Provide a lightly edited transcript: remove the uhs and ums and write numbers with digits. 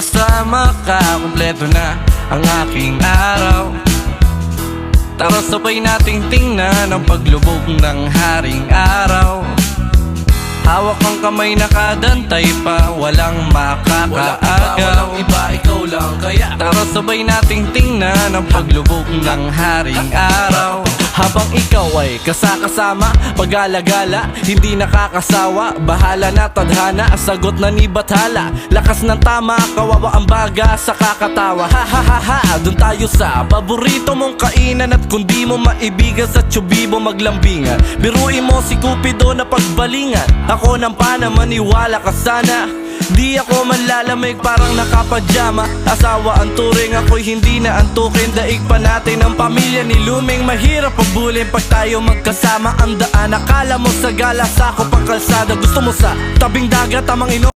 kasama ka, kumpleto na ang aking araw. Tara sabay nating tingnan ang paglubog ng haring araw. Hawak ang kamay nakadantay pa, walang makakaagaw. Walang iba, ikaw lang kaya Tara sabay nating tingnan ang paglubog ng haring araw. Habang ikaw ay kasakasama, pag-alagala, hindi nakakasawa. Bahala na tadhana, sagot na ni Bathala. Lakas ng tama, kawawa ang baga sa kakatawa. Ha ha ha ha, dun tayo sa paborito mong kainan. At kung di mo maibigan sa tsubibo maglambingan, biruin mo si Cupido na pagbalingan. Ako nang panamaniwala ka sana, di ako manlalamig parang nakapadyama. Asawa ang turing, ako'y hindi na antukin. Daig pa natin ang pamilya ni Luming. Mahirap pabulin pag tayo magkasama. Ang daan, akala mo sa galas, ako pang kalsada. Gusto mo sa tabing dagat, tamang ino